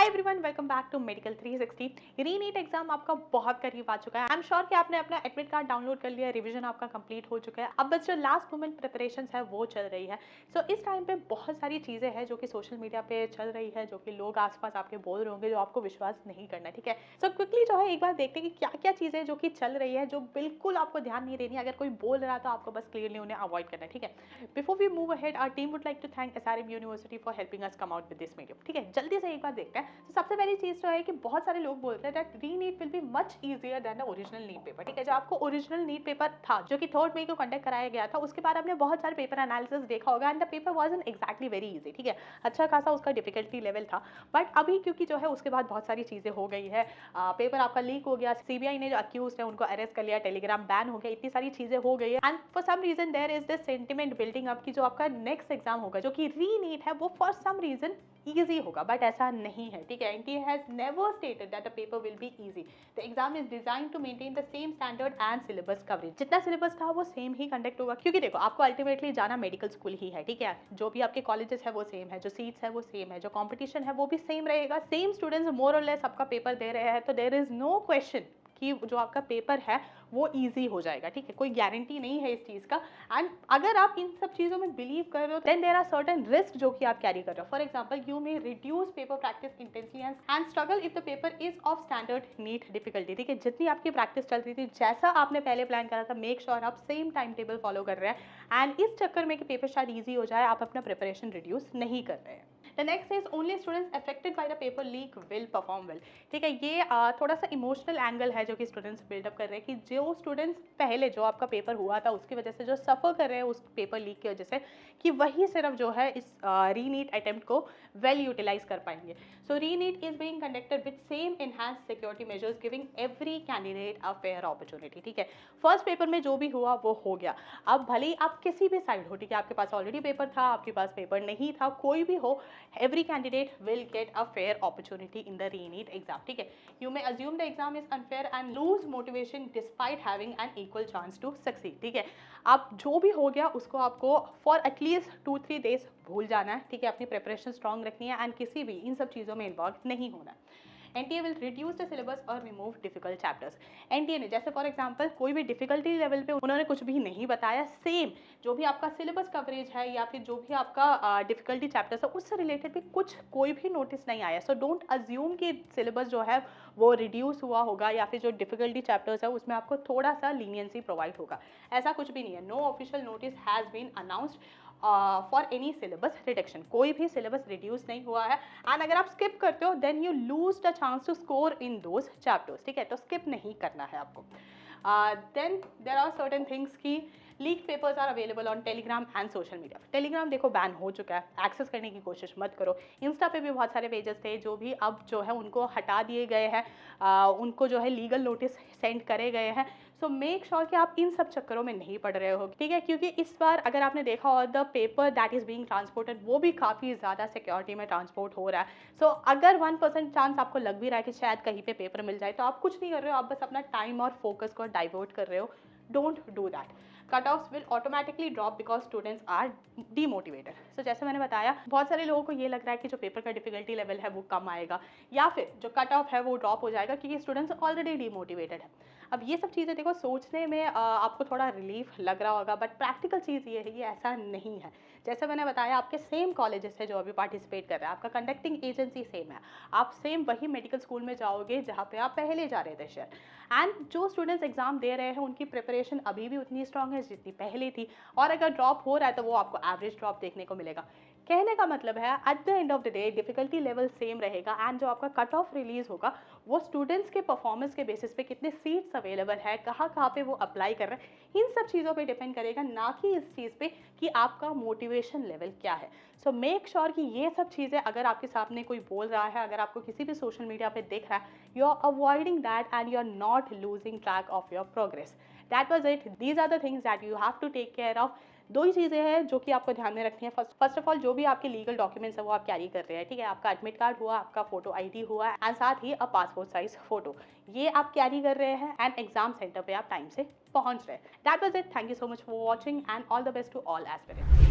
Hi everyone, welcome back to medical 360। Re NEET exam आपका बहुत करीब आ चुका है। आई एम श्योर कि आपने अपना एडमिट कार्ड डाउनलोड कर लिया, रिवीजन आपका कंप्लीट हो चुका है। अब बस जो लास्ट मोमेंट प्रिपरेशंस है वो चल रही है। सो इस टाइम पे बहुत सारी चीज़ें हैं जो कि सोशल मीडिया पे चल रही है, जो कि लोग आसपास आपके बोल रहे होंगे, जो आपको विश्वास नहीं करना है। ठीक है, सो क्विकली जो है एक बार देखते हैं कि क्या क्या चीज़ें जो कि चल रही है, जो बिल्कुल आपको ध्यान नहीं देनी। अगर कोई बोल रहा तो आपको बस क्लियरली उन्हें अवॉइड करना है। ठीक है, before we move ahead, our team would like to thank SRM university for helping us come out with this video. ठीक है, जल्दी से एक बार देखते हैं। तो सबसे पहली चीज तो है कि बहुत सारे लोग बोलते हैं that re NEET will be much easier than the original NEET paper. ठीक है, जो आपको ओरिजिनल नीट पेपर था जो कि 3 मई को कंडक्ट कराया गया था, उसके बाद आपने बहुत सारे पेपर एनालिसिस देखा होगा and the paper wasn't exactly very easy. ठीक है, अच्छा खासा उसका डिफिकल्टी लेवल था। बट अभी क्योंकि जो है उसके बाद बहुत सारी चीजें हो गई है, पेपर आपका लीक हो गया, सीबीआई ने जो अक्यूज है उनको अरेस्ट कर लिया, टेलीग्राम बैन हो गया, इतनी सारी चीजें हो गई है and for some reason there is this sentiment building up की जो आपका नेक्स्ट एग्जाम होगा जो कि रीनीट है वो फॉर सम रीजन ईजी होगा। बट ऐसा नहीं है। ठीक है, NTA has never stated that the paper will be easy. The exam is design to maintain the same standard and syllabus coverage. जितना सिलेबस था वो सेम ही कंडक्ट होगा, क्योंकि देखो आपको अल्टीमेटली जाना मेडिकल स्कूल ही है। ठीक है, जो भी आपके कॉलेजेस है वो सेम है, जो सीट्स है वो सेम है, जो कॉम्पिटिशन है वो भी सेम रहेगा, सेम स्टूडेंट्स मोर और लेस आपका पेपर दे रहे हैं। तो देयर इज नो क्वेश्चन कि जो आपका पेपर है वो इजी हो जाएगा। ठीक है, कोई गारंटी नहीं है इस चीज़ का। एंड अगर आप इन सब चीज़ों में बिलीव कर रहे हो then there are certain risk जो कि आप कैरी कर रहे हो। For example, you may reduce paper practice intensity and struggle if the paper is of standard NEET difficulty. ठीक है, जितनी आपकी प्रैक्टिस चल रही थी, जैसा आपने पहले प्लान करा था, मेक श्योर आप सेम टाइम टेबल फॉलो कर रहे हैं एंड इस चक्कर में कि पेपर शायद ईजी हो जाए आप अपना प्रिपरेशन रिड्यूस नहीं कर रहे हैं। The next is only students affected by the paper leak will perform well। ठीक है, ये थोड़ा सा इमोशनल एंगल है जो कि स्टूडेंट्स बिल्डअप कर रहे हैं कि जो स्टूडेंट्स पहले जो आपका पेपर हुआ था उसकी वजह से जो सफ़र कर रहे हैं उस पेपर लीक की वजह से, कि वही सिर्फ जो है इस रीनीट अटेम्प्ट को वेल यूटिलाइज कर पाएंगे। So reNEET is being conducted with same enhance security measures giving every candidate a fair opportunity. ठीक है, फर्स्ट पेपर में जो भी हुआ वो हो गया। अब भले ही आप किसी भी साइड हो, ठीक है, आपके पास ऑलरेडी पेपर था, आपके पास पेपर नहीं था, कोई भी हो, every candidate will get a fair opportunity in the re-NEET exam। ठीक है, you may assume the exam is unfair and lose motivation despite having an equal chance to succeed। ठीक है, आप जो भी हो गया उसको आपको for at least 2-3 days भूल जाना है। ठीक है, अपनी प्रिपरेशन स्ट्रॉन्ग रखनी है एंड किसी भी इन सब चीज़ों में इन्वॉल्व नहीं होना है। NTA will reduce the syllabus और रिमूव डिफिकल्ट चैप्टर्स। एनटीए ने जैसे फॉर एग्जांपल कोई भी डिफिकल्टी लेवल पे उन्होंने कुछ भी नहीं बताया, सेम जो भी आपका सिलेबस कवरेज है या फिर जो भी आपका डिफिकल्टी चैप्टर्स है उससे रिलेटेड भी कुछ कोई भी नोटिस नहीं आया। सो डोंट अज्यूम कि सिलेबस जो है वो रिड्यूस हुआ होगा या फिर जो डिफिकल्टी चैप्टर्स है उसमें आपको थोड़ा सा लीनियंसी प्रोवाइड होगा, ऐसा कुछ भी नहीं है। No official notice has been announced for any syllabus reduction. कोई भी सिलेबस रिड्यूस नहीं हुआ है एंड अगर आप स्किप करते हो then you lose the chance to score in those chapters. ठीक है, तो स्किप नहीं करना है आपको। Then there are certain things की leak papers are available on Telegram and social media. Telegram देखो बैन हो चुका है, एक्सेस करने की कोशिश मत करो। इंस्टा पे भी बहुत सारे पेजेस थे जो भी अब जो है उनको हटा दिए गए हैं, उनको जो है लीगल नोटिस सेंड करे गए हैं। सो मेक श्योर कि आप इन सब चक्करों में नहीं पड़ रहे हो। ठीक है, क्योंकि इस बार अगर आपने देखा हो the paper that is being transported वो भी काफ़ी ज़्यादा सिक्योरिटी में ट्रांसपोर्ट हो रहा है। सो अगर 1% चांस आपको लग भी रहा है कि शायद कहीं पे पेपर मिल जाए तो आप कुछ नहीं कर रहे हो, आप बस अपना टाइम और फोकस को डाइवर्ट कर रहे हो। Don't do that. Cutoffs will automatically drop because students are demotivated. So जैसे मैंने बताया, बहुत सारे लोगों को ये लग रहा है कि जो पेपर का डिफिकल्टी लेवल है वो कम आएगा या फिर जो कट ऑफ है वो ड्रॉप हो जाएगा क्योंकि स्टूडेंट्स ऑलरेडी डीमोटिवेटेड है। अब ये सब चीज़ें देखो सोचने में आपको थोड़ा रिलीफ लग रहा होगा, बट प्रैक्टिकल चीज़ ये है कि ऐसा नहीं है। जैसे मैंने बताया, आपके सेम कॉलेजेस है जो अभी पार्टिसिपेट कर रहे हैं, आपका कंडक्टिंग एजेंसी सेम है, आप सेम वही मेडिकल स्कूल में जाओगे जहाँ पे आप पहले जा रहे थे शायद। एंड जो स्टूडेंट्स एग्जाम दे रहे हैं उनकी प्रिपरेशन अभी भी उतनी स्ट्रांग है जितनी पहले थी, और अगर ड्रॉप हो रहा है तो वो आपको एवरेज ड्रॉप देखने को मिलेगा। कहने का मतलब है at the end of the day difficulty level same रहेगा एंड जो आपका कट ऑफ रिलीज होगा वो स्टूडेंट्स के परफॉर्मेंस के बेसिस पे कितने सीट्स अवेलेबल है, कहाँ कहाँ पे वो अप्लाई कर रहे हैं, इन सब चीज़ों पे डिपेंड करेगा, ना कि इस चीज़ पे कि आपका मोटिवेशन लेवल क्या है। सो मेक श्योर कि ये सब चीज़ें अगर आपके सामने कोई बोल रहा है, अगर आपको किसी भी सोशल मीडिया पे दिख रहा है, you are avoiding that and you are not losing track of your progress. That was it. These are the things that you have to take care of. दो ही चीज़ें हैं जो कि आपको ध्यान में रखनी है। फर्स्ट ऑफ ऑल, जो भी आपके लीगल डॉक्यूमेंट्स है वो आप कैरी कर रहे हैं। ठीक है, आपका एडमिट कार्ड हुआ, आपका फोटो आईडी हुआ एंड साथ ही अ पासपोर्ट साइज फोटो, ये आप कैरी कर रहे हैं एंड एग्जाम सेंटर पे आप टाइम से पहुंच रहे हैं। That was it. Thank you so much for watching and all the best to all aspirants.